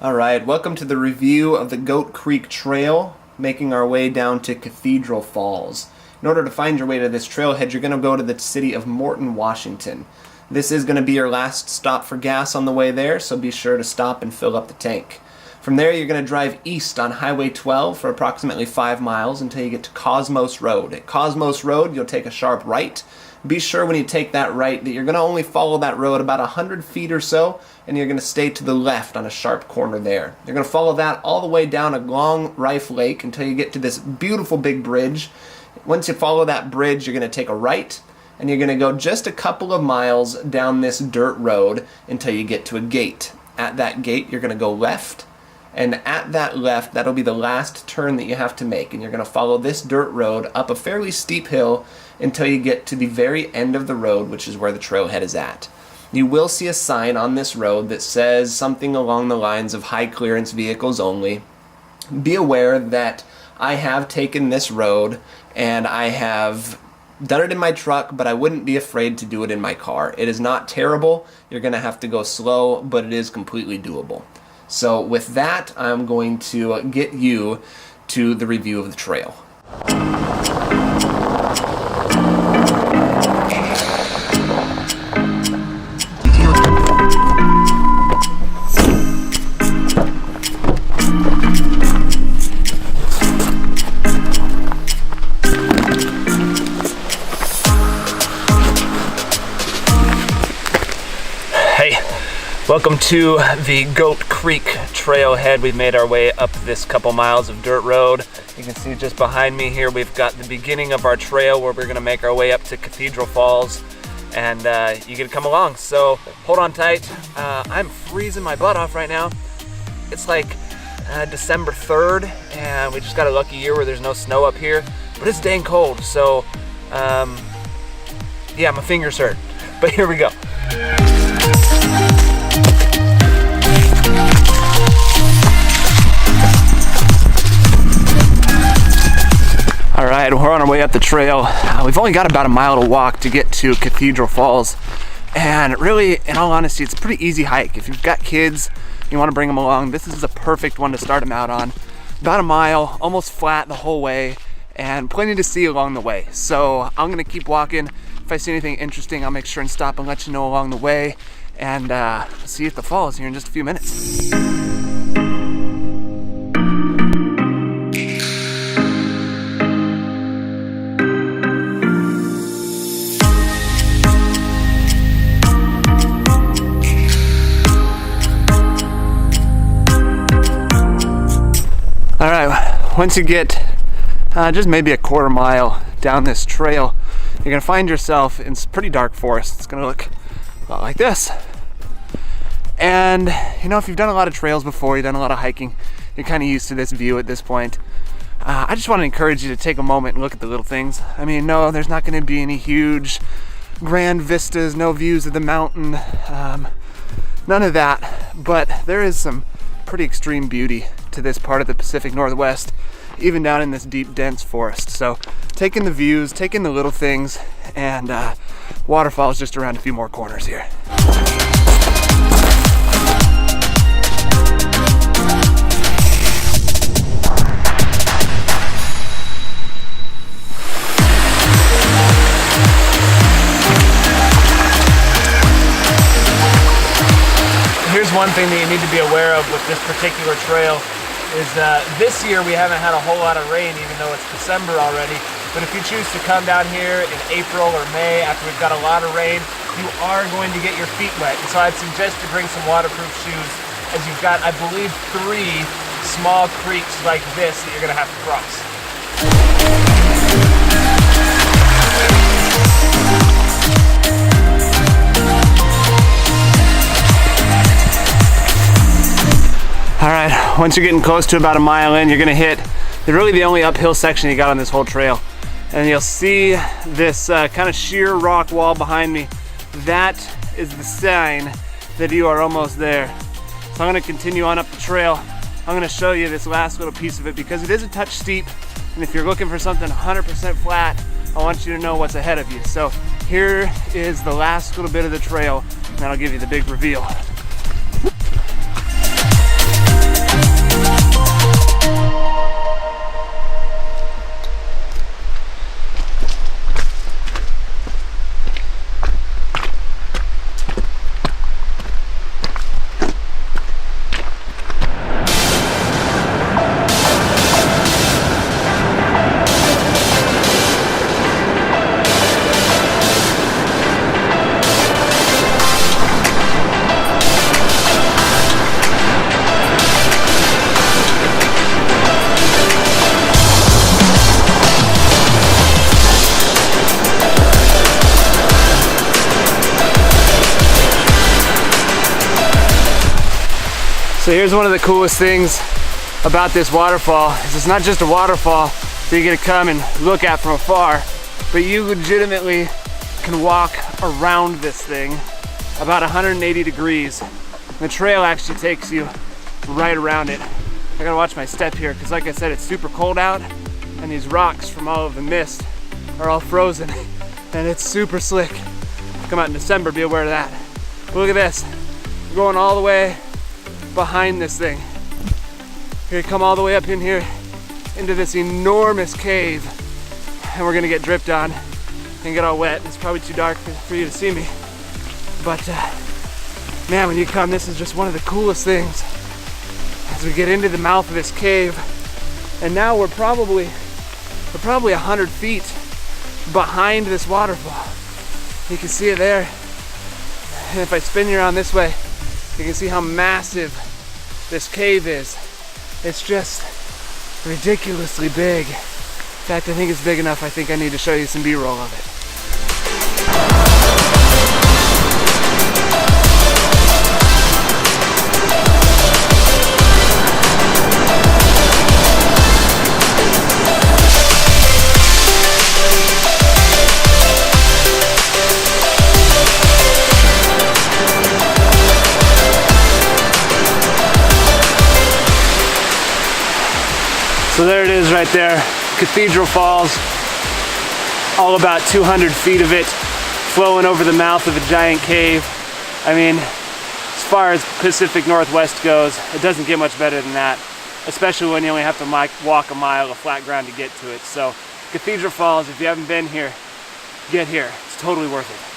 Alright, welcome to the review of the Goat Creek Trail, making our way down to Cathedral Falls. In order to find your way to this trailhead, you're going to go to the city of Morton, Washington. This is going to be your last stop for gas on the way there, so be sure to stop and fill up the tank. From there, you're going to drive east on Highway 12 for approximately 5 miles until you get to Cosmos Road. At Cosmos Road, you'll take a sharp right. Be sure when you take that right that you're going to only follow that road about 100 feet or so, and you're going to stay to the left on a sharp corner there. You're going to follow that all the way down a long Rife Lake until you get to this beautiful big bridge. Once you follow that bridge, you're going to take a right, and you're going to go just a couple of miles down this dirt road until you get to a gate. At that gate, you're going to go left, and at that left, that'll be the last turn that you have to make, and you're going to follow this dirt road up a fairly steep hill until you get to the very end of the road, which is where the trailhead is at. You will see a sign on this road that says something along the lines of high clearance vehicles only. Be aware that I have taken this road and I have done it in my truck, but I wouldn't be afraid to do it in my car. It is not terrible. You're going to have to go slow, but it is completely doable. So with that, I'm going to get you to the review of the trail. Welcome to the Goat Creek Trailhead. We've made our way up this couple miles of dirt road. You can see just behind me here we've got the beginning of our trail where we're going to make our way up to Cathedral Falls, and you can come along. So hold on tight. I'm freezing my butt off right now. It's like December 3rd, and we just got a lucky year where there's no snow up here, but it's dang cold. So yeah, my fingers hurt, but here we go. Alright, we're on our way up the trail. We've only got about a mile to walk to get to Cathedral Falls. And really, in all honesty, it's a pretty easy hike. If you've got kids, you want to bring them along, this is a perfect one to start them out on. About a mile, almost flat the whole way, and plenty to see along the way. So I'm going to keep walking. If I see anything interesting, I'll make sure and stop and let you know along the way. And see you at the falls here in just a few minutes. Alright, once you get just maybe a quarter mile down this trail, you're going to find yourself in pretty dark forest. It's going to look a lot like this. And you know, if you've done a lot of trails before, you've done a lot of hiking, you're kind of used to this view at this point. I just want to encourage you to take a moment and look at the little things. I mean, no, there's not going to be any huge grand vistas, no views of the mountain, none of that, but there is some pretty extreme beauty to this part of the Pacific Northwest, even down in this deep, dense forest. So taking the views, taking the little things, and waterfall is just around a few more corners here. Here's one thing that you need to be aware of with this particular trail is this year we haven't had a whole lot of rain, even though it's December already. But if you choose to come down here in April or May after we've got a lot of rain, you are going to get your feet wet. And so I'd suggest to bring some waterproof shoes, as you've got, I believe, 3 small creeks like this that you're going to have to cross. Alright, once you're getting close to about a mile in, you're going to hit really the only uphill section you got on this whole trail. And you'll see this kind of sheer rock wall behind me. That is the sign that you are almost there. So I'm going to continue on up the trail. I'm going to show you this last little piece of it because it is a touch steep. And if you're looking for something 100% flat, I want you to know what's ahead of you. So here is the last little bit of the trail, and that'll give you the big reveal. So here's one of the coolest things about this waterfall is it's not just a waterfall that you're gonna come and look at from afar, but you legitimately can walk around this thing about 180 degrees. The trail actually takes you right around it. I gotta watch my step here because like I said, it's super cold out and these rocks from all of the mist are all frozen and it's super slick. Come out in December, be aware of that. But look at this, we're going all the way behind this thing. You're gonna come all the way up in here into this enormous cave and we're gonna get dripped on and get all wet. It's probably too dark for you to see me. But man, when you come, this is just one of the coolest things. As we get into the mouth of this cave, and now we're probably 100 feet behind this waterfall. You can see it there. And if I spin you around this way, you can see how massive this cave is. It's just ridiculously big. In fact, I think it's big enough. I think I need to show you some B-roll of it. So there it is right there, Cathedral Falls, all about 200 feet of it flowing over the mouth of a giant cave. I mean, as far as Pacific Northwest goes, it doesn't get much better than that, especially when you only have to walk a mile of flat ground to get to it. So Cathedral Falls, if you haven't been here, get here. It's totally worth it.